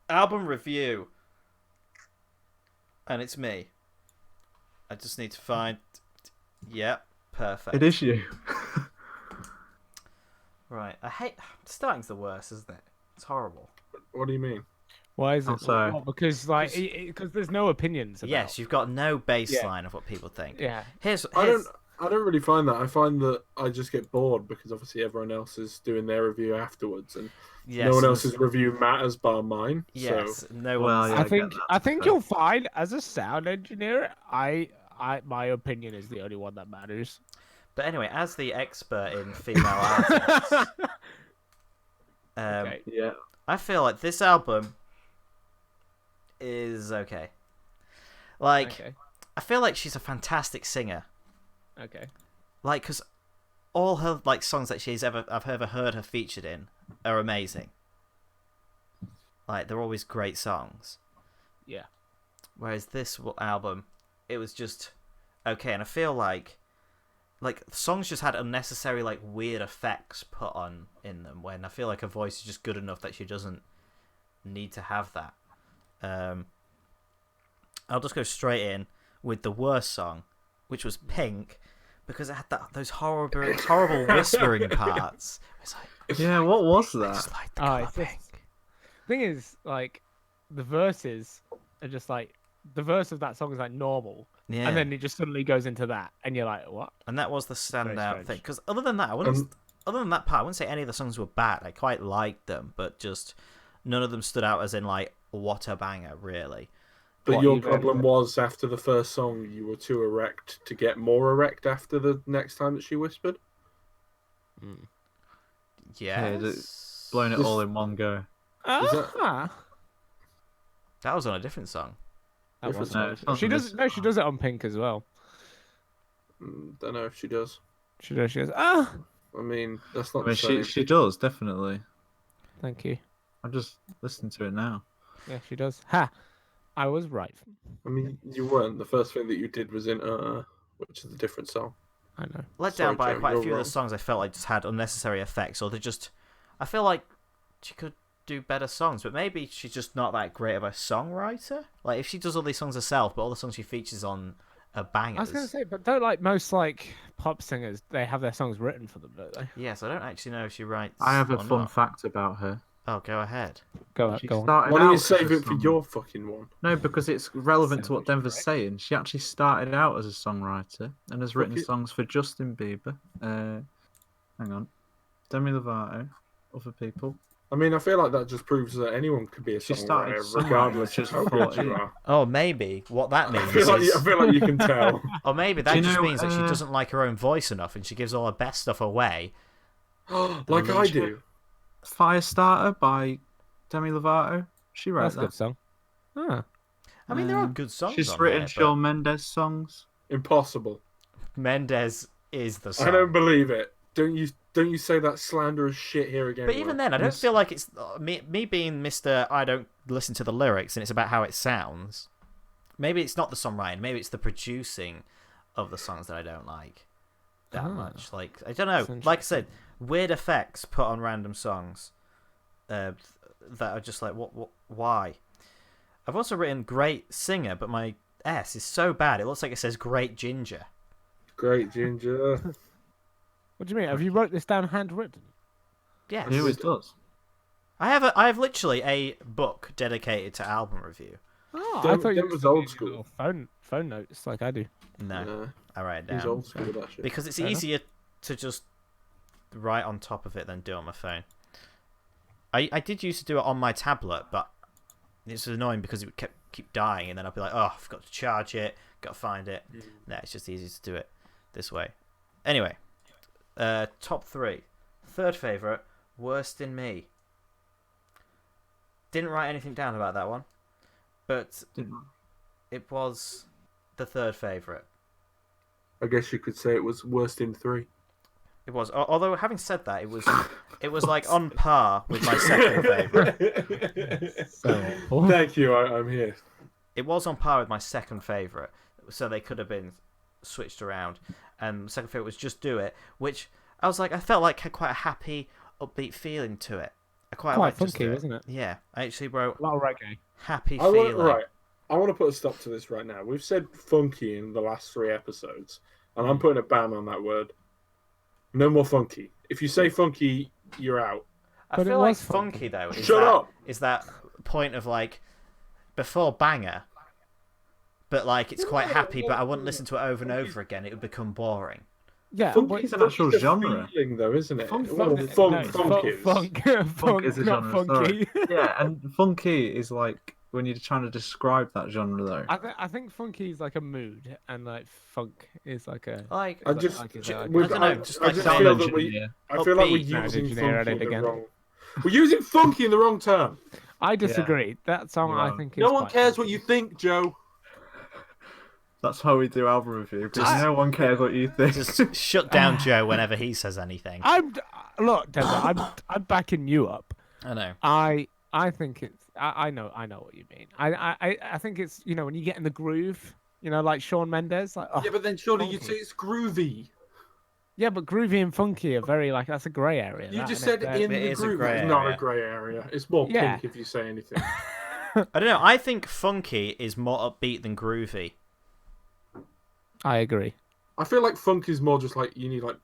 album review, and it's me. I just need to find. Yeah, perfect. It is you. Right. I hate starting's the worst, isn't it? It's horrible. What do you mean? Why is I'm it? sorry. Well, because because there's no opinions about. Yes, you've got no baseline of what people think. Yeah. Here's I don't really find that. I find that I just get bored because obviously everyone else is doing their review afterwards, and yes, no one else's review matters bar mine. Yes, So. no Well, one. yeah, I think you'll find as a sound engineer, my opinion is the only one that matters. But anyway, as the expert in female artists, Okay. Yeah. I feel like this album is okay. Like, Okay. I feel like she's a fantastic singer. Okay. Like, because all her like songs that I've ever heard her featured in are amazing. Like, they're always great songs. Yeah. Whereas this album, it was just okay, and I feel like the songs just had unnecessary like weird effects put on in them. When I feel like her voice is just good enough that she doesn't need to have that. I'll just go straight in with the worst song, which was Pink, because it had those horrible whispering parts. It's like, Yeah, what was I that? just like the Oh, colour it's pink. Thing is, like, the verses are just like the verse of that song is like normal, Yeah, and then it just suddenly goes into that, and you're like, what? and that was the standout strange. thing. Because other than that, other than that part, I wouldn't say any of the songs were bad. I quite liked them, but just none of them stood out as in like what a banger, really. But What, your you don't- problem was after the first song, you were too erect to get more erect after the next time that she whispered. Yes, Blown it all in one go. Ah, that was on a different song. that Different was No, it's not she on does this- no, she does it on Pink as well. Don't know if she does. She does. She goes, ah, I mean, that's I not mean, the same. she does, definitely. thank you. I'm just listening to it now. Yeah, she does. Ha, I was right. I mean, you weren't. The first thing that you did was in which is a different song. I know. Let Sorry, down by Joe, quite a you're few of wrong. the songs I felt like just had unnecessary effects, or I feel like she could do better songs, but maybe she's just not that great of a songwriter. Like, if she does all these songs herself, but all the songs she features on are bangers. I was gonna say, but don't like most like pop singers, they have their songs written for them, don't they? Yes, I don't actually know if she writes. I have a or fun not. fact about her. Oh, go ahead. Go She on. started Why don't you out save as a it for song- your fucking one? No, because it's relevant to what Sandwich, Denver's right? saying. She actually started out as a songwriter and has written it. songs for Justin Bieber. Hang on, Demi Lovato, other people. I mean, I feel like that just proves that anyone could be a She started songwriter, songwriting regardless when of she how was good 14. you are. Oh, maybe what that means I feel is, like you can tell. or maybe that Do you just know, means that she doesn't like her own voice enough, and she gives all her best stuff away. Like I do. Firestarter by Demi Lovato. She wrote That's a that. good song. Ah, I mean, there are good songs. She's on written here, Shawn Mendes songs. Impossible. but Mendes is the song. I don't believe it. Don't you say that slanderous shit here again. But even Will. then, I don't Yes. feel like it's me being Mr. I don't listen to the lyrics and it's about how it sounds. Maybe it's not the songwriting. Maybe it's the producing of the songs that I don't like that much. Like, I don't know. That's Like I said, weird effects put on random songs that are just like, why? I've also written great singer, but my S is so bad. It looks like it says great ginger. Great Ginger. what do you mean? Have you wrote this down handwritten? Yes. He always does. I have literally a book dedicated to album review. Oh, Dem- I thought you Dem were was just old using school. little phone notes like I do. No, Yeah, I write it he's down. old school with that shit. Because it's Fair enough. easier to just write on top of it than do it on my phone. I did used to do it on my tablet, but it's annoying because it would keep dying, and then I'd be like, oh, I've got to charge it, got to find it. No, it's just easier to do it this way. Anyway, top three. Third favourite, Worst in Me. Didn't write anything down about that one, but Didn't- it was the third favourite. I guess you could say it was worst in 3. It was. Although, having said that, it was like on par with my second favourite. So Thank you. I'm here. It was on par with my second favourite, so they could have been switched around. And second favourite was Just Do It, which I was like, I felt like had quite a happy, upbeat feeling to it. I quite Quite like just funky, the- isn't it? Yeah, I actually wrote A lot of reggae. happy I want feeling. right. I want to put a stop to this right now. We've said funky in the last 3 episodes, and I'm putting a ban on that word. No more funky. If you say funky, you're out. I But it feel like was funky. funky though. Shut up. Is that point of like before banger, but like it's quite happy. But I wouldn't listen to it over and over again. It would become boring. Yeah, Funky's an actual a genre. feeling, though, isn't it? Funk- Well, no, funk is. funk is a not genre, funky. Yeah, and funky is like when you're trying to describe that genre, though. I think funky is like a mood, and like funk is like a. Like I is just, like- is like- with- I don't know, I just I like just sound feel that engineer. I feel like we're Upbeat using engineer at funky it in the again. wrong. We're using funky in the wrong term. I disagree. That song I Well, think is. No one quite cares funky. what you think, Joe. That's how we do album review. Because Just- no one cares what you think. just shut down Joe whenever he says anything. Look, Denver, I'm backing you up. I know. I think it's. I know what you mean. I think it's when you get in the groove, like Shawn Mendes, like Yeah, but then surely you'd funky. say it's groovy. yeah, but groovy and funky are very like that's a grey area. You that, just innit? said They're- in It the is a groove. grey It's not area. a grey area. It's more Yeah. pink if you say anything. I don't know. I think funky is more upbeat than groovy. I agree. I feel like funk is more just like you need like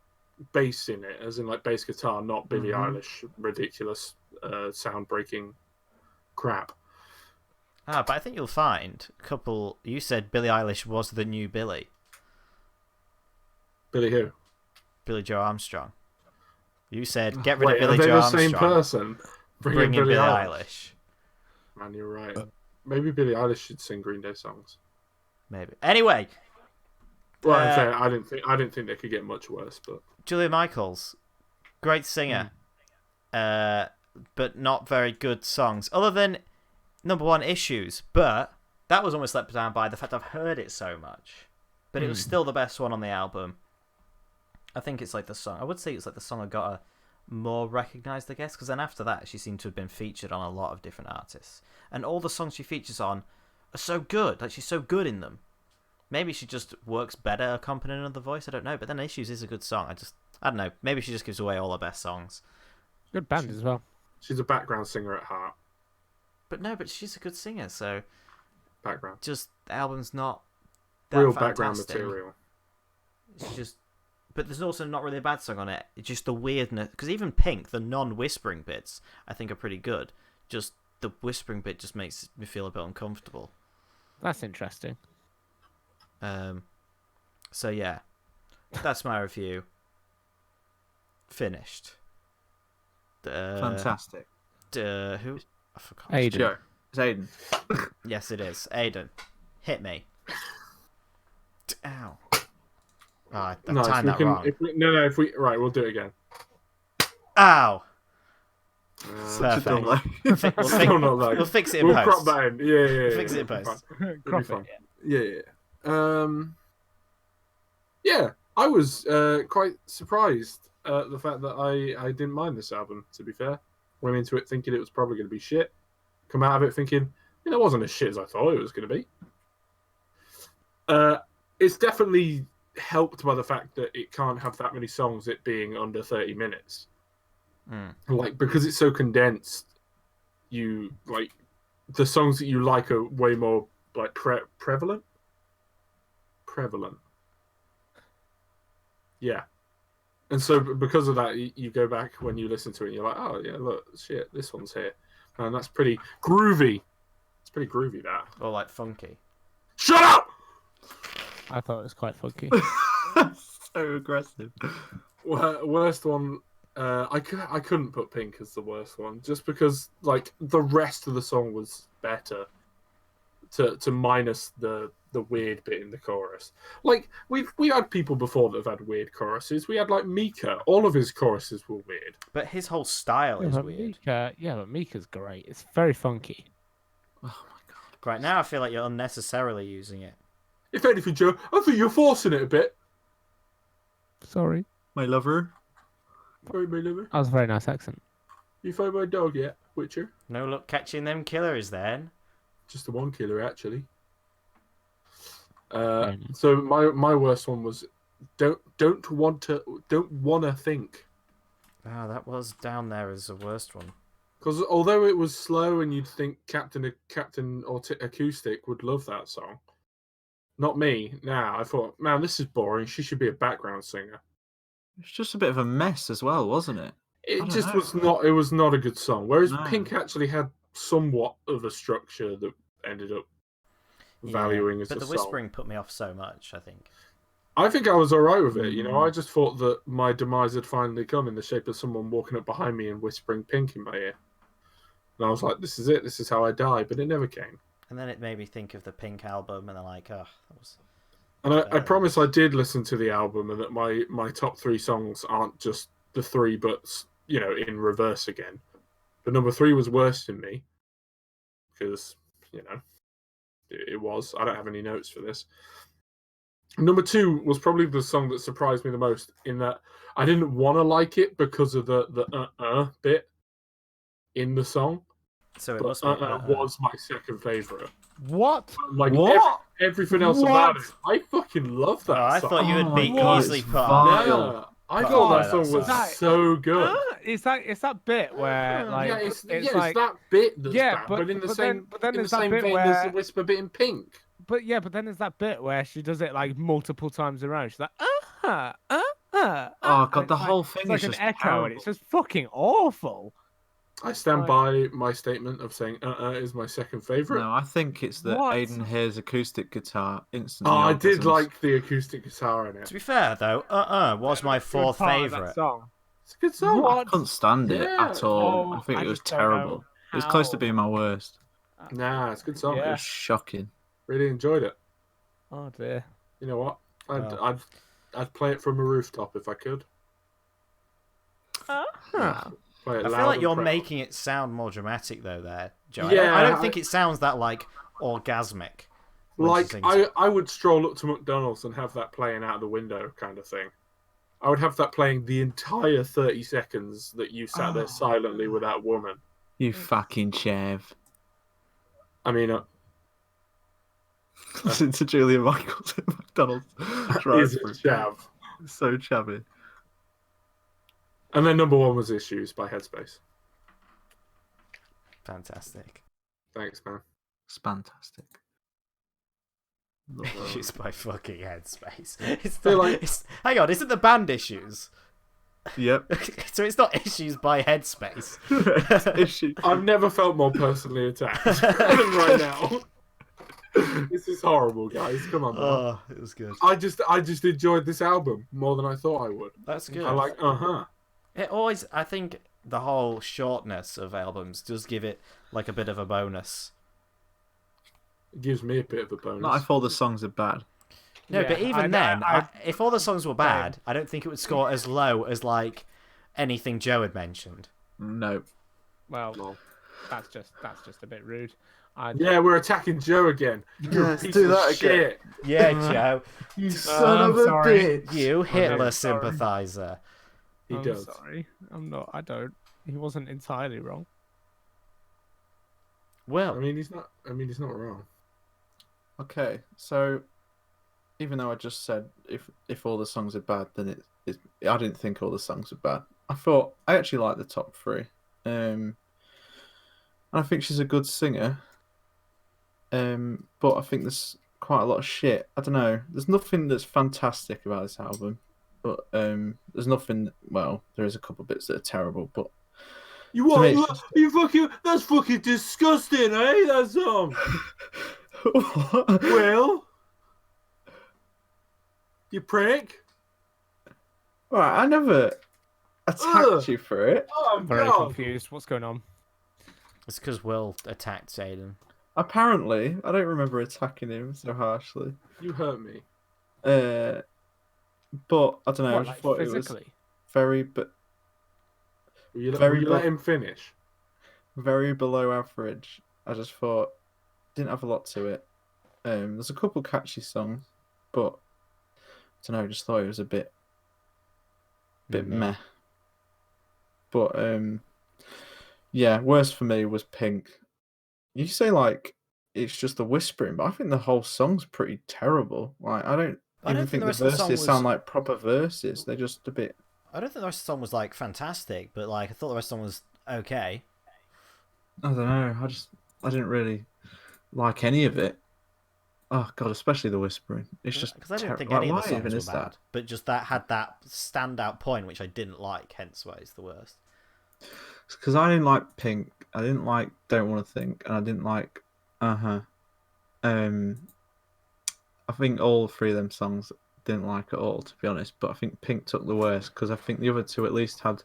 bass in it, as in like bass guitar, not Billie Eilish ridiculous sound breaking crap. But I think you'll find a couple. You said Billie Eilish was the new Billie. Billy who? Billie Joe Armstrong. You said get rid Wait, of Billie are they Joe the Armstrong. same person? Bring in Billie Eilish. Man, you're right. Maybe Billie Eilish should sing Green Day songs. Maybe. Anyway, Well, Uh, in fair, I didn't think they could get much worse, but Julia Michaels, great singer, but not very good songs. Other than number one, Issues, but that was almost let down by the fact I've heard it so much. But it was still the best one on the album. I think it's like the song. I would say it's like the song I got her more recognised, I guess, because then after that she seemed to have been featured on a lot of different artists, and all the songs she features on are so good. Like she's so good in them. Maybe she just works better accompanying another voice. I don't know. But then Issues is a good song. I don't know. Maybe she just gives away all her best songs. Good band as well. she's a background singer at heart. But no, but she's a good singer. So Background, just the album's not that real background fantastic. material. It's just, but there's also not really a bad song on it. It's just the weirdness. Because even Pink, the non-whispering bits, I think are pretty good. Just the whispering bit just makes me feel a bit uncomfortable. That's interesting. So yeah, that's my review. Finished. Fantastic. Who? I forgot. Aidan. Joe. It's Aidan. Yes, it is. Aidan, hit me. Ow. Oh, I Nice. timed that wrong. Right, we'll do it again. Ow. Such a Perfect. dumb lie. We'll Still not like- we'll fix it in We'll post. crop that in. Yeah. Fix it in it'll be post. fine. It'll Crop be fine. it, Yeah. Yeah, I was quite surprised at the fact that I didn't mind this album, to be fair. Went into it thinking it was probably going to be shit. Come out of it thinking, it wasn't as shit as I thought it was going to be. It's definitely helped by the fact that it can't have that many songs, it being under 30 minutes. Like, because it's so condensed, you, like, the songs that you like are way more, like, prevalent? Prevalent. Yeah. And so because of that, you go back when you listen to it and you're like, oh, yeah, look, shit, this one's here. And that's pretty groovy. It's pretty groovy, that. Or like funky. Shut up! I thought it was quite funky. So aggressive. Worst one, I couldn't put Pink as the worst one, just because, like, the rest of the song was better. To minus the weird bit in the chorus. Like, we had people before that have had weird choruses. We had, like, Mika. All of his choruses were weird. But his whole style is but weird. but Mika's great. It's very funky. Oh my god. Right now, I feel like you're unnecessarily using it. If anything, Joe, I think you're forcing it a bit. Sorry. My lover. Sorry, my lover. That was a very nice accent. You find my dog yet, Witcher? No luck catching them killers then. Just the one killer, actually. Very nice. So my worst one was don't wanna think. Oh, that was down there as the worst one. Because although it was slow, and you'd think Captain Acoustic would love that song, not me. Nah, I thought, man, this is boring. She should be a background singer. It's just a bit of a mess as well, wasn't it? It just was not. It was not a good song. Whereas No. Pink actually had somewhat of a structure that ended up valuing as a but the song. whispering put me off so much. I think. I think I was alright with it. You know, I just thought that my demise had finally come in the shape of someone walking up behind me and whispering Pink in my ear. And I was like, this is it. This is how I die. But it never came. And then it made me think of the Pink album, and they're like, oh, that was. And I promise I did listen to the album, and that my top 3 songs aren't just the 3, but, you know, in reverse again. But number 3 was Worse Than Me. Because, you know, it was. I don't have any notes for this. Number 2 was probably the song that surprised me the most, in that I didn't want to like it because of the bit in the song. So it But must be. was my second favourite. What? Like What? everything else about it, I fucking love that. Oh, I song. thought you would Oh be my God, easily it's put on. vile. Yeah, I Put thought on that by song that was song. so good. It's that bit where like yeah, it's like that bit that's Yeah, bad, but- but in the but same then- but then in the there's that same bit vein as the where- whisper bit in Pink. but then there's that bit where she does it like multiple times around. She's like Oh and God, it's the like- whole thing it's like is an just echo, terrible. and it's just fucking awful. I stand Right. by my statement of saying is my second favorite. No, I think it's that What? Aidan hears acoustic guitar instantly. Oh, I did orgasms. like the acoustic guitar in it. To be fair, though, was my Good fourth part of that favourite. song. It's a good song. I What? couldn't stand it Yeah. at all. Oh, I think I it was just don't know terrible. It was close to how. being my worst. Nah, it's a good song. It Yeah. was shocking. Really enjoyed it. Oh dear. You know what? Well. I'd play it from a rooftop if I could. Play it I loud feel like and you're proud. making it sound more dramatic, though, there, Joe. Yeah, I don't think it sounds that, like, orgasmic. when she Like sings it. I would stroll up to McDonald's and have that playing out of the window kind of thing. I would have that playing the entire 30 seconds that you sat there silently with that woman. You fucking chav. I mean, Listen to Julia Michaels at McDonald's. is it chav? So chavvy. And then number 1 was Issues by Headspace. Fantastic. Thanks, man. It's fantastic. Love that. Issues by fucking Headspace. It's Feel not, like- hang on, is it the band Issues? Yep. So it's not Issues by Headspace. Issue. I've never felt more personally attacked than right now. This is horrible, guys. Come on, man. Oh, it was good. I just enjoyed this album more than I thought I would. That's good. I like, It always, I think the whole shortness of albums does give it like a bit of a bonus. It gives me a bit of a bonus. Not if all the songs are bad. No, Yeah, but even I- then, I- if all the songs were bad, I don't think it would score as low as like anything Joe had mentioned. No. Well, Lol. that's just a bit rude. Yeah, we're attacking Joe again. You let's piece do of that again. shit. Yeah, Joe, You son of a bitch. you Hitler sorry. sympathizer. He I'm does. sorry. I'm not. I don't. He wasn't entirely wrong. Well, I mean, he's not wrong. Okay, so even though I just said if all the songs are bad, then I didn't think all the songs are bad. I actually like the top 3. And I think she's a good singer. But I think there's quite a lot of shit. I don't know. There's nothing that's fantastic about this album. But there's nothing. Well, there is a couple bits that are terrible. But You To what? me, it's just- You fucking. That's fucking disgusting, eh? That song. what? Well, you prick. Right, I never attacked Ugh. you for it. Oh I'm very God. confused. What's going on? it's because Will attacked Aidan. Apparently, I don't remember attacking him so harshly. You hurt me. But I don't know. I What, just like thought it was physically? very, Will you, Very will you let him finish? very below average. I just thought didn't have a lot to it. There's a couple catchy songs, but I don't know. I just thought it was a bit meh. But yeah, worst for me was Pink. You say like it's just the whispering, but I think the whole song's pretty terrible. Like I don't even think the rest of the song verses was- sound like proper verses. They're just a bit. I don't think the rest of the song was like fantastic, but like I thought the rest of the song was okay. I don't know. I didn't really like any of it. Oh god, especially the whispering. It's just Because I didn't think like, any of the why songs even were is bad, that? but just that had that standout point which I didn't like. Hence why it's the worst. Because I didn't like Pink. I didn't like Don't Want to Think, and I didn't like Um, I think all three of them songs didn't like at all, to be honest. But I think Pink took the worst because I think the other two at least had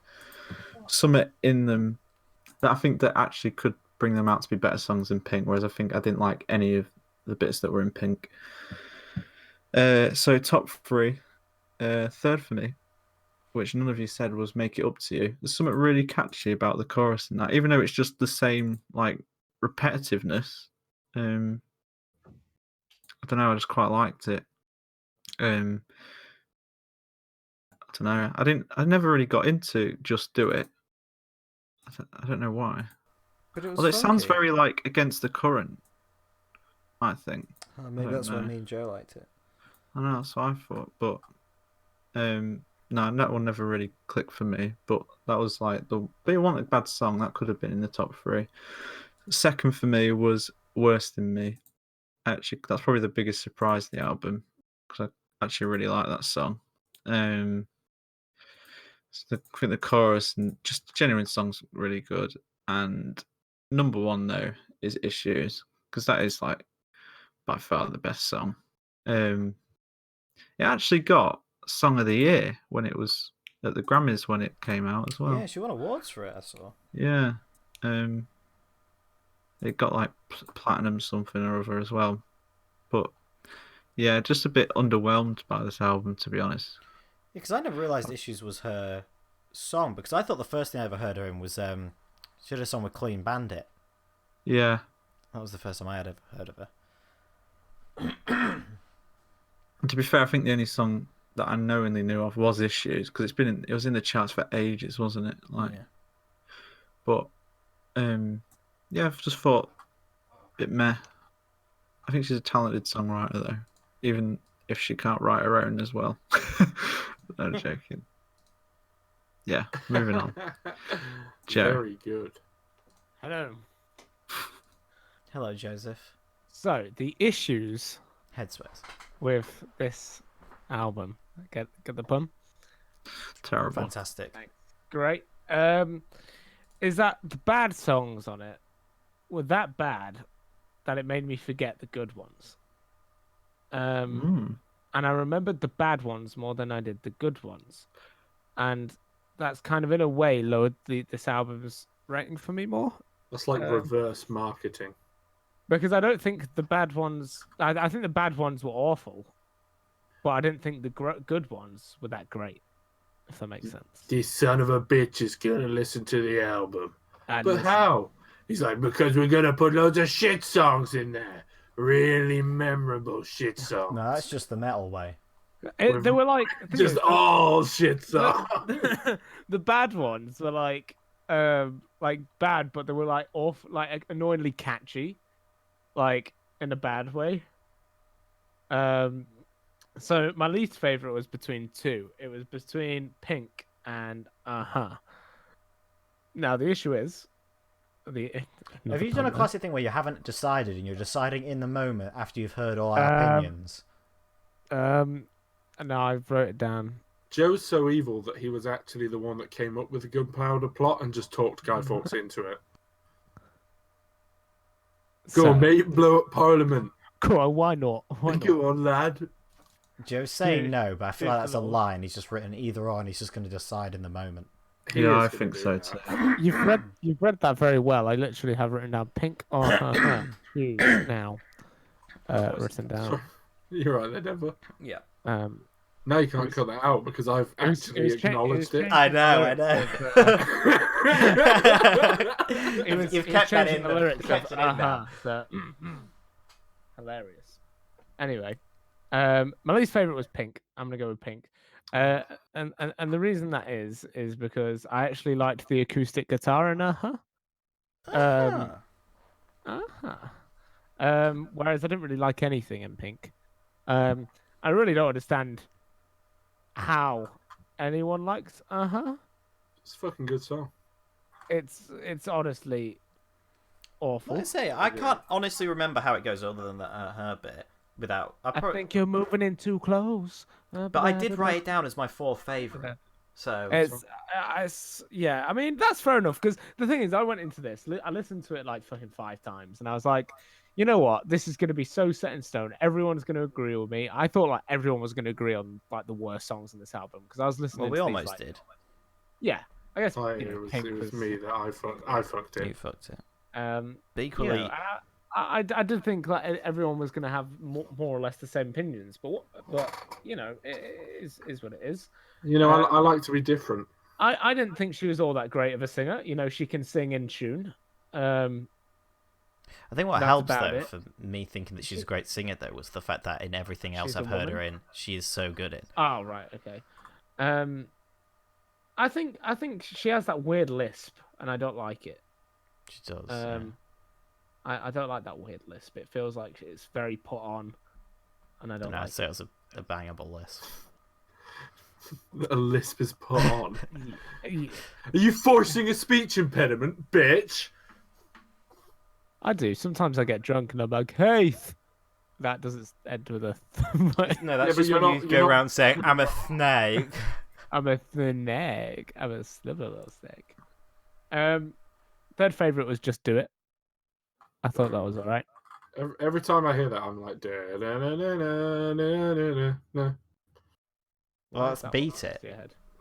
something in them that I think that actually could bring them out to be better songs than Pink. Whereas I think I didn't like any of the bits that were in Pink. So top three, third for me, which none of you said, was Make It Up to You. There's something really catchy about the chorus and that, even though it's just the same like repetitiveness. I don't know, I just quite liked it. Um, I don't know. I never really got into Just Do It. I don't know why. But it was Although it sounds funky. very like against the current. I think. Maybe I that's don't why know. me and Joe liked it. I know that's what I thought, but no, that one never really clicked for me. But that was like the They Want a Bad Song. That could have been in the top three. Second for me was Worse Than Me. Actually, that's probably the biggest surprise of the album because I actually really like that song. So I think the chorus and just the genuine songs really good. And number one though is Issues because that is like by far the best song. It actually got Song of the Year when it was at the Grammys when it came out as well. Yeah, she won awards for it. I saw. Yeah, it got like platinum something or other as well. But yeah, just a bit underwhelmed by this album to be honest. Yeah, because I never realised Issues was her song, because I thought the first thing I ever heard her in was she had a song with Clean Bandit. Yeah. That was the first time I had ever heard of her. And to be fair, I think the only song that I knowingly knew of was Issues because it was in the charts for ages, wasn't it? Like, Yeah. but yeah, I've just thought it meh. I think she's a talented songwriter though, even if she can't write her own as well. No joking. Yeah, moving on. Joe. Very good. Hello. Hello, Joseph. So the issues Headspace. with this album, get the pun? Terrible. Fantastic. Great. Is that the bad songs on it were that bad that it made me forget the good ones. And I remembered the bad ones more than I did the good ones, and that's kind of in a way lowered this album's rating for me more. That's like reverse marketing. Because I don't think the bad ones. I think the bad ones were awful, but I didn't think the good ones were that great. If that makes sense. This son of a bitch is gonna listen to the album. And But how? He's like, because we're gonna put loads of shit songs in there. Really memorable shit songs. No, that's just the metal way. They were like just all shit songs. The bad ones were like bad, but they were like awful, like annoyingly catchy, like in a bad way. So my least favorite was between two. It was between Pink and Now the issue is Have you done a classic thing where you haven't decided and you're deciding in the moment after you've heard all our opinions? No, I wrote it down. Joe's so evil that he was actually the one that came up with the gunpowder plot and just talked Guy Fawkes into it. Go on, mate, blow up Parliament. Cool, why not? Go on, lad. Joe's saying no, but I feel like that's a lie, and he's just written either or, and he's just going to decide in the moment. Yeah, I think so too. You've read that very well. I literally have written down Pink on huge now. Written down. Sorry. You're right there, Denver. Yeah. Now you can't cut that out because I've actually acknowledged it. I know. You've kept that in. The lyrics kept it in now. Hilarious. Anyway, my least favorite was Pink. I'm gonna go with Pink. And the reason that is because I actually liked the acoustic guitar in whereas I didn't really like anything in Pink. I really don't understand how anyone likes It's a fucking good song. It's honestly awful. Let's say I can't honestly remember how it goes other than her bit. Without, I think you're moving in too close. but I did write it down as my 4th favorite. So yeah, I mean that's fair enough because the thing is, I went into this, I listened to it like fucking 5 times, and I was like, you know what, this is going to be so set in stone. Everyone's going to agree with me. I thought like everyone was going to agree on like the worst songs in this album because I was listening. Well, we to almost these, like, did. Yeah, I guess it was me that I fucked it. You fucked it. But equally, you know, I did think that everyone was going to have more or less the same opinions, but you know, it is what it is. You know, I like to be different. I didn't think she was all that great of a singer. You know, she can sing in tune. I think what that's helps about though it. for me thinking that she's a great singer though was the fact that in everything else She's I've a heard her woman? in, she is so good in. Oh right, okay. I think she has that weird lisp, and I don't like it. She does. Yeah. I don't like that weird lisp. It feels like it's very put on, and I don't No, I'd like say it was a bangable list. A lisp is put on. it. Are you forcing a speech impediment, bitch? I do. Sometimes I get drunk and I'm like, hey. That doesn't end with a. No, that's but just you're when not- you you're go not- around saying, I'm a snake. I'm a snake. I'm a sliver little snake. Third favorite was Just Do It. I thought that was alright. Every time I hear that, I'm like, da-da-da-da-da-da-da-da. Well, let's beat it.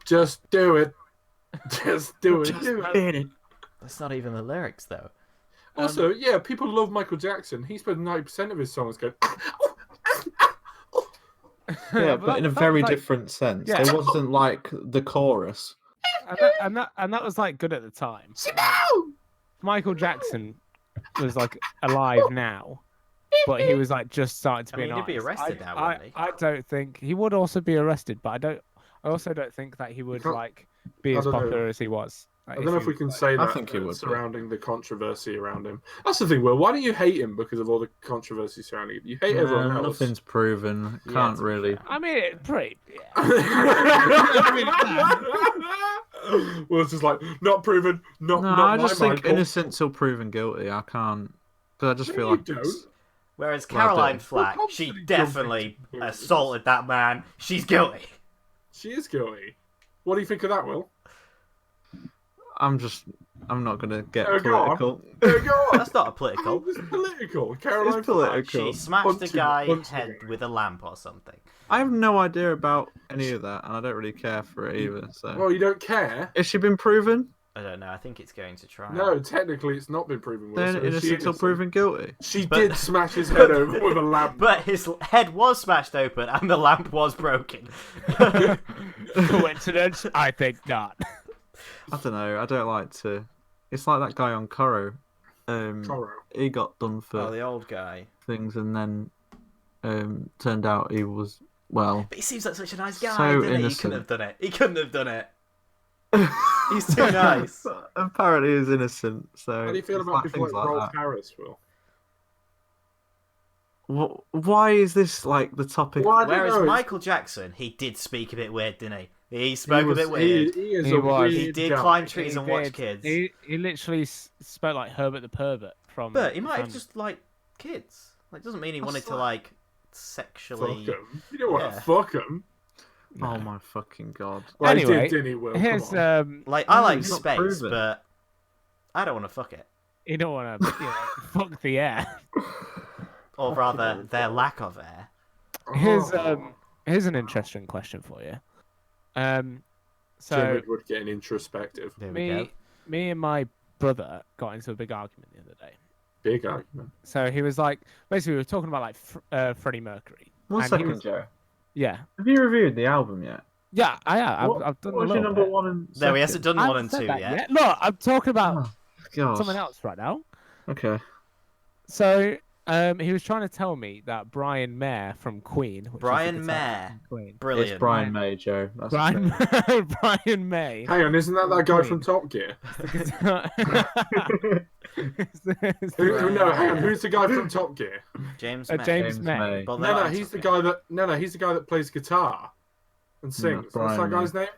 Just do it. Just do it. That's not even the lyrics, though. Also, yeah, people love Michael Jackson. He spent 90% of his songs going. Yeah, but in a very different sense. Yeah. It wasn't like the chorus. And that was like good at the time. Michael Jackson was like alive now, but he was like just starting to I be mean, an he'd be artist. arrested now, wouldn't he? I don't think he would also be arrested, but I also don't think that he would like be I as don't know. popular as he was. Like, I don't know if we can say I that think he would be. surrounding the controversy around him. That's the thing, Will. Why don't you hate him because of all the controversy surrounding him? You hate everyone else. Nothing's proven. Yeah, Can't to be really. fair. I mean, it's pretty. Yeah. Well, it's just like not proven. Not. No, not I just my think Michael. innocent till proven guilty. I can't. Because I just feel No, like you it's- don't. Whereas Well, I Caroline don't. Flack, Well, she obviously definitely guilty. assaulted that man. She's guilty. She is guilty. What do you think of that, Will? I'm not gonna get Oh, go on. political. There you go. That's not a political. It's political. Caroline It's political. She smashed Bunch a of- guy bunch of head guys. with a lamp or something. I have no idea about any of that, and I don't really care for it either. So, Well, you don't care. has she been proven? I don't know. I think it's going to trial. No, technically, it's not been proven. Will, Then so is she innocent till innocent? proven guilty. She But- did smash his head over with a lamp. But his head was smashed open and the lamp was broken. Coincidence? I think not. I don't know. I don't like to. It's like that guy on Coro. Coro. He got done for Oh, the old guy. things, and then turned out he was well. But he seems like such a nice guy, So doesn't he? He innocent. couldn't have done it. He couldn't have done it. He's too nice. Apparently, he's innocent. So How do you feel it's about people things like Rolf that. Harris, Will? Why is this like the topic? Well, I don't Whereas know, it's- Michael Jackson, he did speak a bit weird, didn't he? He spoke a was- bit weird. He is He a was. weird He did guy. climb trees He and watch did. kids. He literally spoke like Herbert the Pervert from. But he might have from- just liked kids. Like, doesn't mean he That's wanted to like- like sexually. Fuck him. You don't want Yeah. to fuck him. Oh my fucking god! Well, Anyway, he did, didn't he, Will? Here's Come on. Like, I like it's not space, proven. but I don't want to fuck it. you don't want to fuck the air. Or rather, their lack of air. Here's Oh. here's an interesting question for you. Jim So Woodward getting introspective. There we go. me and my brother got into a big argument the other day. Big argument. So he was like, basically, we were talking about like Freddie Mercury. 1 And he second, was- Joe. Yeah, Have you reviewed the album yet? yeah, I've done a What's your little number bit. one and No, he second? hasn't done I one haven't and said two that yet. Look, I'm talking about Oh, gosh. something else right now. Okay. So he was trying to tell me that Brian Mayer from Queen. which is the Brian guitarist Mayer. from Queen. Brilliant. It's Brian May, Joe. That's Brian his name. Brian May. Hang on, isn't that guy Queen. from Top Gear? Who- No, hang on. Who's the guy from Top Gear? James James May. James May. May. Well, No, they're no, not he's the talking. guy that. No, he's the guy that plays guitar and sings. What's Brian that guy's name?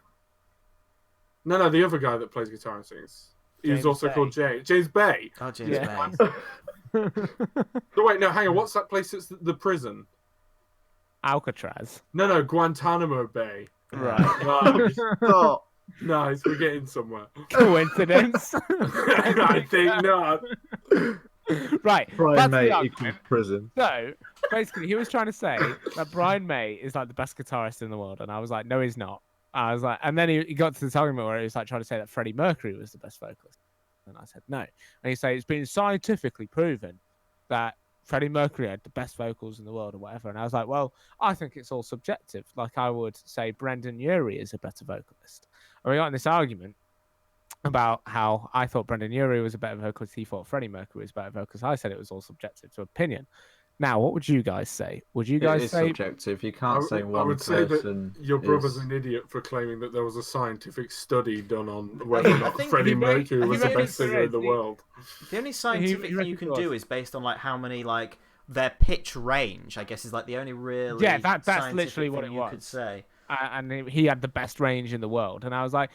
No, the other guy that plays guitar and sings. He's James also Bay. called James. James Bay. Oh, James Yeah. Bay. No, wait, no, hang on. What's that place? It's the prison. Alcatraz. No, Guantanamo Bay. Right. Nice. Stop. Nice. We're getting somewhere. Coincidence. I think not. Right. Brian That's the May argument. equals prison. So basically, he was trying to say that Brian May is like the best guitarist in the world, and I was like, no, he's not. I was like, and then he got to this argument where he was like trying to say that Freddie Mercury was the best vocalist, and I said no. And he said it's been scientifically proven that Freddie Mercury had the best vocals in the world or whatever, and I was like, well, I think it's all subjective. Like I would say Brendon Urie is a better vocalist. And we got in this argument about how I thought Brendon Urie was a better vocalist, he thought Freddie Mercury was a better vocalist. I said it was all subjective to opinion. Now, what would you guys say? Would you guys It is say subjective. You can't say I one would say person. that your brother's is... an idiot for claiming that there was a scientific study done on whether or not think Freddie he Mercury was the made best it singer in the correct. world. The only scientific thing you can reckons do is based on like how many like their pitch range. I guess is like the only really that's scientific literally what thing it you was. could say. and he had the best range in the world. And I was like,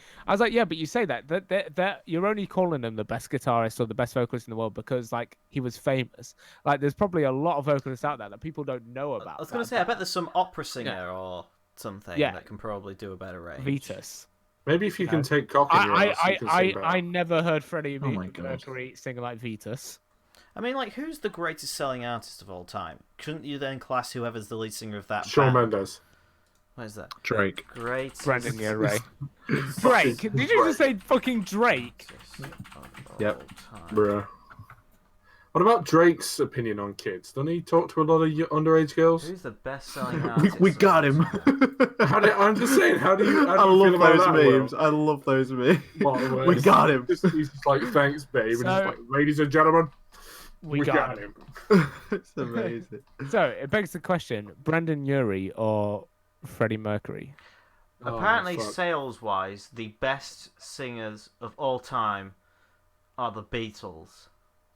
yeah, but you say that you're only calling him the best guitarist or the best vocalist in the world because like he was famous. Like there's probably a lot of vocalists out there that people don't know about. I was gonna say, I bet there's some opera singer or something that can probably do a better range. Vitus. Maybe if you can take cock in your ass, you can sing better. I never heard Freddie my God. Mercury sing like Vitus. I mean, like, who's the greatest selling artist of all time? Couldn't you then class whoever's the lead singer of that Shawn band? Mendes. What is that? Drake. Great. Brendon Urie. Drake. Did you just say fucking Drake? Yep. Bruh. What about Drake's opinion on kids? Doesn't he talk to a lot of underage girls? Who's the best selling artist? We got him. I'm just saying, how do you I feel love about those that, memes. Will? I love those memes. What, We got him. He's just like, thanks, babe. And So- just like, ladies and gentlemen, We got him. It's amazing. So it begs the question: Brendon Urie or Freddie Mercury? Apparently, Oh, fuck. sales-wise, the best singers of all time are the Beatles.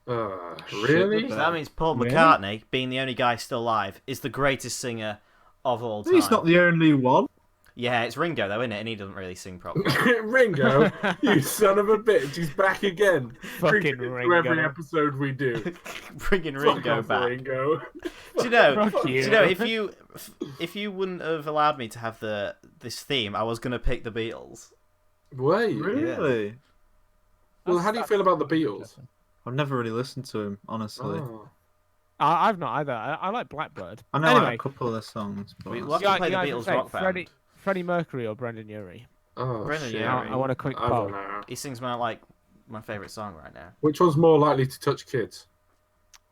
Really? So that means Paul Really? McCartney, being the only guy still alive, is the greatest singer of all time. He's not the only one. Yeah, it's Ringo though, isn't it? And he doesn't really sing properly. Ringo, you son of a bitch, he's back again. Fucking Bringing it to Ringo. every episode we do. Bringing Fuck Ringo off, back. Ringo. Do you know? Fuck Do you. you know if you wouldn't have allowed me to have this theme, I was gonna pick the Beatles. Wait. Really? Well, how do you feel about the Beatles? I've never really listened to him, honestly. Oh. I've not either. I like Blackbird. I know Anyway, like, a couple of their songs. But We that's- love to play the guys, Beatles say rock band. Freddie Mercury or Brendon Urie? Oh, Brendan shit. Urie. I want a quick I poll. don't know. He sings my favorite song right now. Which one's more likely to touch kids?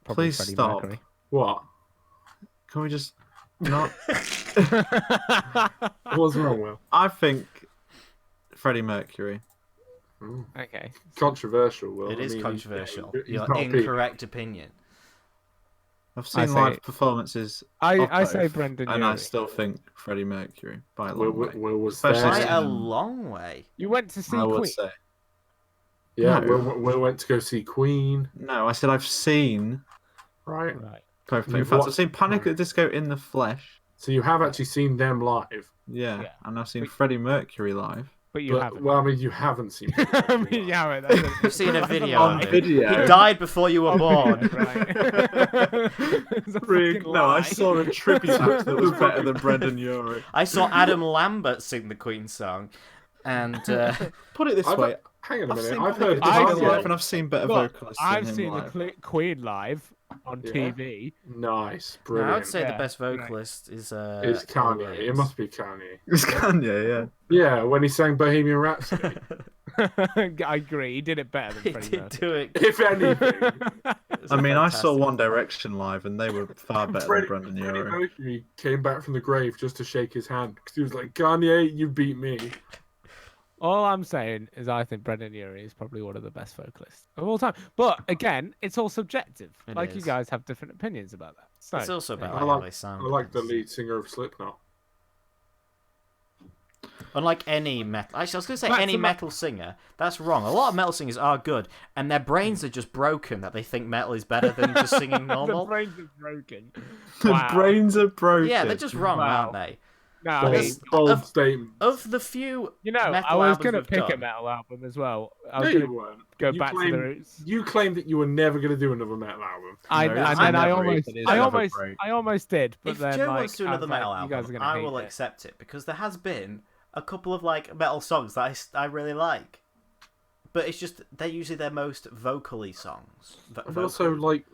Probably Please Freddie stop. Mercury. What? Can we just not? What's wrong, Will? I think Freddie Mercury. Okay. Controversial, Will. It is he's- controversial. he's Your not big. incorrect opinion. I've seen say- live performances. I of say both, Brendon and I Urie. still think Freddie Mercury by a Will, long way. Will was Especially there. By since- a long way. You went to see I would Queen. say. Yeah, No. Will went to go see Queen. No, I said I've seen Right. Right. both. In You've fact, watched- I've seen Panic at the Disco in the flesh. So you have actually seen them live. Yeah, Yeah. and I've seen But- Freddie Mercury live. But you But, haven't. well, I mean, you haven't seen them live. I mean, you haven't. That's You've seen a video On of him. video. He died before you were born. Right. It's a Rig- fucking No, I lie. saw a tribute act that was better than Brendon Urie. I saw Adam Lambert sing the Queen song, and Put it this I've- way. Hang on a I've minute. seen I've Panic heard at the I've Disco seen- live, and I've seen better Look, vocalists I've than him seen live. the Queen live on Yeah. TV. Nice, no, I brilliant. would say the Yeah, best right. vocalist is It's Paul Kanye. It Williams. must be Kanye. It's Kanye, yeah. Yeah, when he sang Bohemian Rhapsody. I agree. He did it better than He Freddie did Mercury. do it. if anything. It was I mean, I saw fantastic. One Direction live, and they were far better Freddie than Brendon Freddie Urie. Mercury came back from the grave just to shake his hand because he was like, Kanye, you beat me. All I'm saying is I think Brendon Urie is probably one of the best vocalists of all time. But again, it's all subjective. It Like you is. guys have different opinions about that. So It's also about I how like- they sound. I like the lead singer of Slipknot. Unlike any metal, actually, I was going to say That's any about- metal singer. That's wrong. A lot of metal singers are good, and their brains are just broken that they think metal is better than just singing the normal. brains are broken. The Wow. brains are broken. Yeah, they're just wrong, Wow. aren't they? No, I Bold, mean, bold statement. Of the few you know, metal I was albums gonna we've pick a done, metal album as well. I No, was you gonna weren't. go You back to the claimed- roots. You claimed that you were never going to do another metal album. I No, he and said then I never, he almost, said he'd I have a almost, break. I almost did, but if then Joe like, wants to do I was another like, metal you album, guys are gonna I hate will it. accept it because there has been a couple of like metal songs that I really like, but it's just they're usually their most vocally songs. And also, like,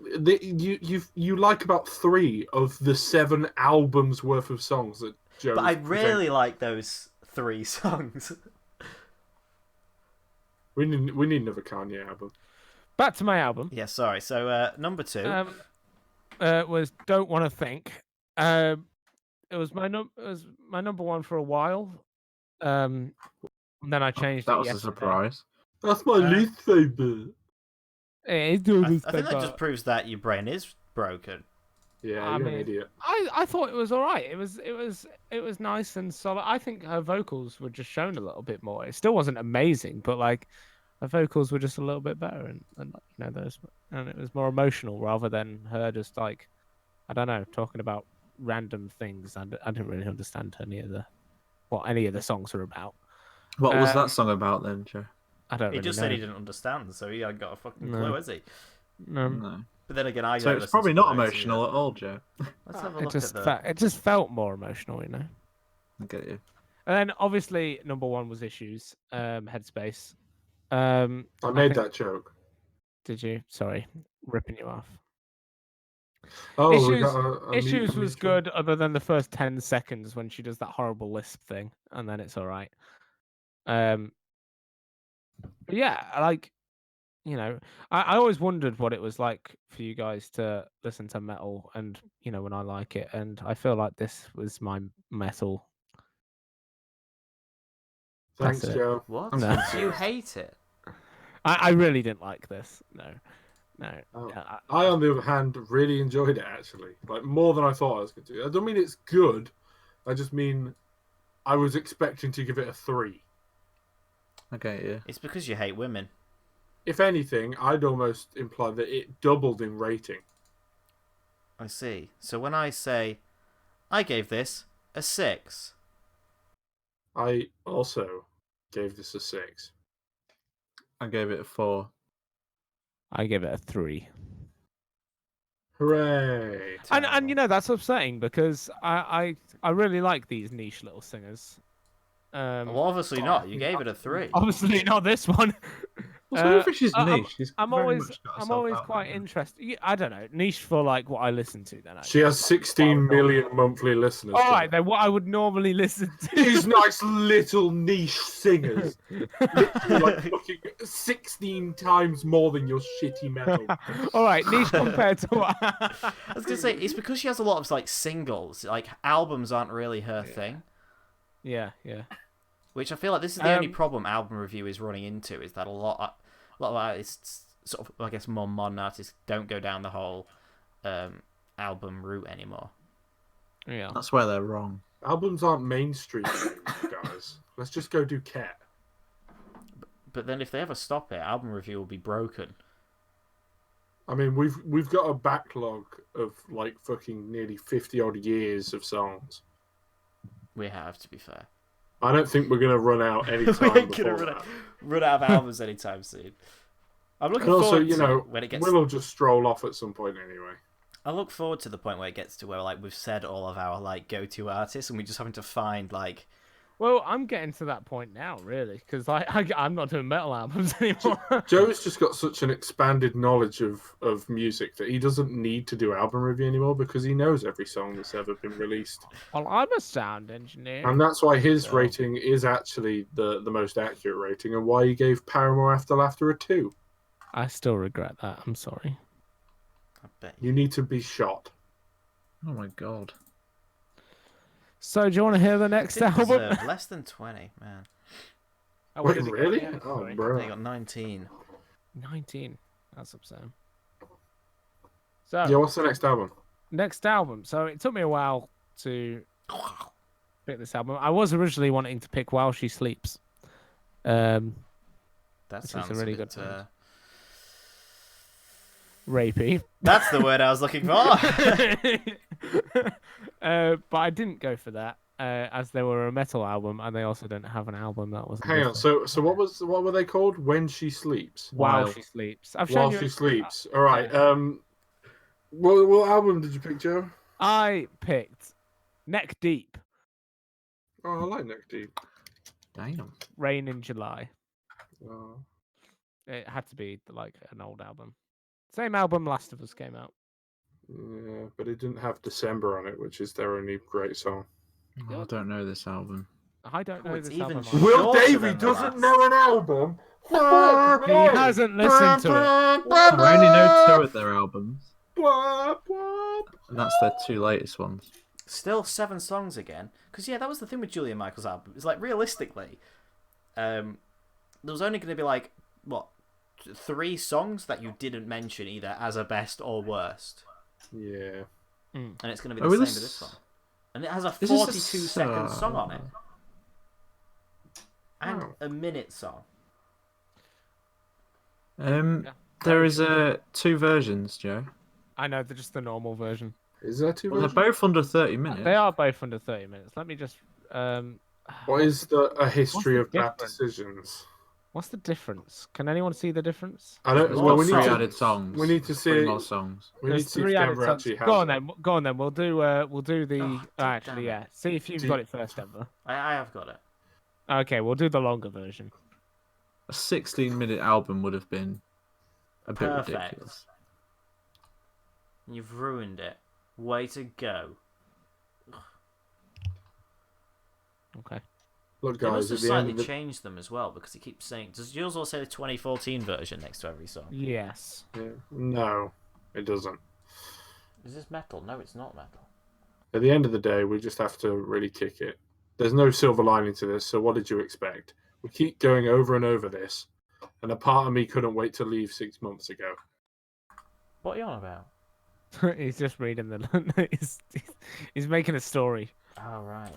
you like about 3 of the 7 albums worth of songs that Joe. But I really like those 3 songs. We need another Kanye album. Back to my album. Yeah, sorry. So number 2. Was "Don't Want to Think." It was my number one for a while. And then I changed That it was a yesterday. surprise. That's my least favorite. It is I doing think that just proves that your brain is broken. Yeah, I you're mean, an idiot. I thought it was all right. It was nice and solid. I think her vocals were just shown a little bit more. It still wasn't amazing, but like her vocals were just a little bit better, and you know those, and it was more emotional rather than her just like, I don't know, talking about random things. I didn't really understand what any of the songs were about. What was that song about then, Joe? I don't He really just know. said he didn't understand, so he hadn't got a fucking No. clue, has he? No. But then again, I So don't it's listen probably to not lyrics emotional either. at all, Joe. Let's have a It look just at the. it just felt more emotional, you know. I get you. And then obviously number one was Issues, Headspace. I think- made that joke. Did you? Sorry, ripping you off. Oh, we Issues, got a Issues was mutual- good, other than the first 10 seconds when she does that horrible lisp thing, and then it's all right. But yeah, like, you know, I always wondered what it was like for you guys to listen to metal, and you know, when I like it, and I feel like this was my metal. Thanks, That's it. Joe. What? No. Do you hate it? I really didn't like this. No. Oh. Yeah, I, on the other hand, really enjoyed it actually, like more than I thought I was going to. I don't mean it's good. I just mean I was expecting to give it a 3. I get you. It's because you hate women. If anything, I'd almost imply that it doubled in rating. I see. So when I say, I gave this a 6. I also gave this a 6. I gave it a 4. I give it a 3. Hooray! And you know, that's upsetting because I really like these niche little singers. Well, obviously not. You gave it a 3. Obviously not this one. Also, I don't think she's I'm- niche. She's I'm very always much got I'm herself always out quite there. interested. I don't know, niche for like what I listen to. Then She has 16 million monthly listeners. All right, then what I would normally listen to. These nice little niche singers, literally like fucking 16 times more than your shitty metal. All right, niche compared to what? I was gonna say it's because she has a lot of like singles. Like albums aren't really her thing. Yeah. Which I feel like this is the only problem album review is running into, is that a lot of artists, sort of, I guess more modern artists, don't go down the whole album route anymore. Yeah. That's where they're wrong. Albums aren't mainstream, guys. Let's just go do Cat. But then if they ever stop it, album review will be broken. I mean, we've got a backlog of like fucking nearly 50 odd years of songs. We have, to be fair. I don't think we're gonna run out We anytime ain't before gonna that. run out of albums anytime soon. I'm looking And also, forward you to know, when it gets. we'll just stroll off at some point anyway. I look forward to the point where it gets to where like we've said all of our like go-to artists, and we just having to find like. Well, I'm getting to that point now, really, because I'm not doing metal albums anymore. Joe's just got such an expanded knowledge of music that he doesn't need to do album review anymore because he knows every song that's ever been released. Well, I'm a sound engineer. And that's why his Oh. rating is actually the most accurate rating, and why he gave Paramore After Laughter a 2. I still regret that. I'm sorry. I bet You need to be shot. Oh my god. So, do you want to hear the next didn't album? deserve less than 20, man. Oh, Wait, did it get really? there? Oh, Sorry. bro. They got 19. 19. That's upsetting. So, Yeah, what's the next album? next album. So, it took me a while to pick this album. I was originally wanting to pick While She Sleeps. That Which is sounds a really bit, good one. Rapey. That's the word I was looking for. But I didn't go for that. as they were a metal album, and they also don't have an album that was. Hang on. So what were they called? When She Sleeps. While While- She Sleeps. I've shown While you. She Sleeps. All right. Yeah. What album did you pick, Joe? I picked Neck Deep, Oh, I like Neck Deep. Damn. Rain in July. Oh. It had to be like an old album. Same album Last of Us came out. Yeah, but it didn't have December on it, which is their only great song. Oh, I don't know this album. I don't know it's this even album. shorter. either. Will Shorter Davey than the doesn't last. know an album. He hasn't listened to it. I only know 2 of their albums, Blah, blah. and that's their 2 latest ones. Still 7 songs again. Because, yeah, that was the thing with Julia Michaels' album. It's like, realistically, there was only going to be, like, what, 3 songs that you didn't mention either as a best or worst. Yeah. And it's going to be Oh, the same this- with this one. And it has a This is 42-second song on it. And Oh. a minute song. Um, Yeah. there is 2 versions, Joe. I know they're just the normal version. Is there 2 Well, they're versions? both under 30 minutes. They are both under 30 minutes. Let me just. What is a history the of bad difference? decisions? What's the difference? Can anyone see the difference? I don't. It's Well, got we 3 need to. added songs. we need to There's 3 see- more songs. We need There's to see if 3 added Denver songs. actually has. Go on it. then. Go on then. We'll do the. Oh, actually, damn yeah. it. See if you've Do got you- it first, Denver. I have got it. Okay, we'll do the longer version. A 16-minute album would have been a bit Perfect. ridiculous. You've ruined it. Way to go. Okay. Look, They must guys, have at the end slightly of the changed them as well, because it keeps saying... Does yours all say the 2014 version next to every song? Yes. yeah. No, it doesn't. Is this metal? No, it's not metal. At the end of the day, we just have to really kick it. There's no silver lining to this, so what did you expect? We keep going over and over this, and a part of me couldn't wait to leave 6 months ago. What are you on about? He's just reading the. he's making a story. Oh, right.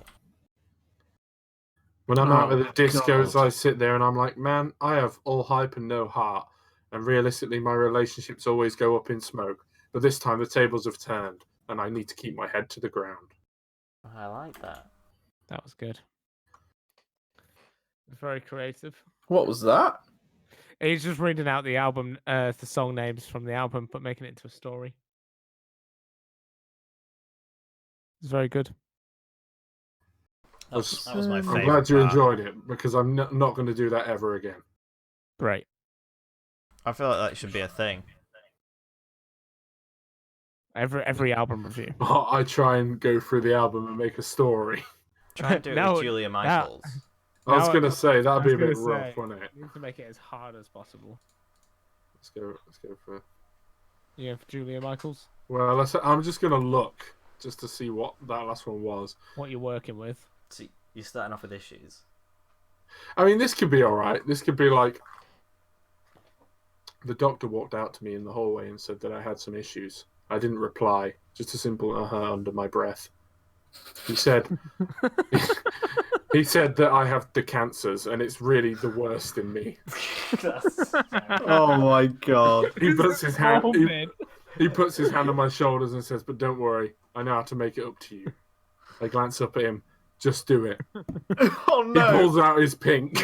When I'm out Oh, with the discos, God. I sit there and I'm like, man, I have all hype and no heart. And realistically, my relationships always go up in smoke. But this time the tables have turned, and I need to keep my head to the ground. I like that. That was good. Very creative. What was that? He's just reading out the album, the song names from the album, but making it into a story. It's very good. That was my I'm favourite glad you part. enjoyed it, because I'm not going to do that ever again. Great. I feel like that should be a thing. Every album review. I try and go through the album and make a story. Try and do it No, with Julia Michaels. I was Now- going to say, that'd be a bit was gonna rough, say- wouldn't it? You need to make it as hard as possible. Let's go for... Yeah, for Julia Michaels. Well, I'm just going to look, just to see what that last one was. What you're working with. See, you're starting off with issues. I mean, this could be alright. This could be like... The doctor walked out to me in the hallway and said that I had some issues. I didn't reply. Just a simple under my breath. He said... he said that I have the cancers, and it's really the worst in me. Oh my god. He puts his hand... Oh, He, man. he puts his hand on my shoulders and says, "But don't worry, I know how to make it up to you." I glance up at him. Just do it. Oh He no. pulls out his pink.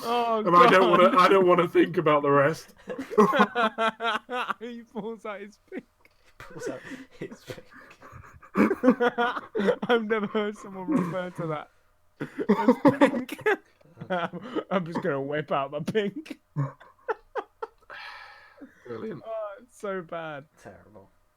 Oh, And I don't want to think about the rest. He pulls out his pink. Pulls out his finger. I've never heard someone refer to that as pink. I'm just gonna whip out my pink. Brilliant. Oh, it's so bad. Terrible.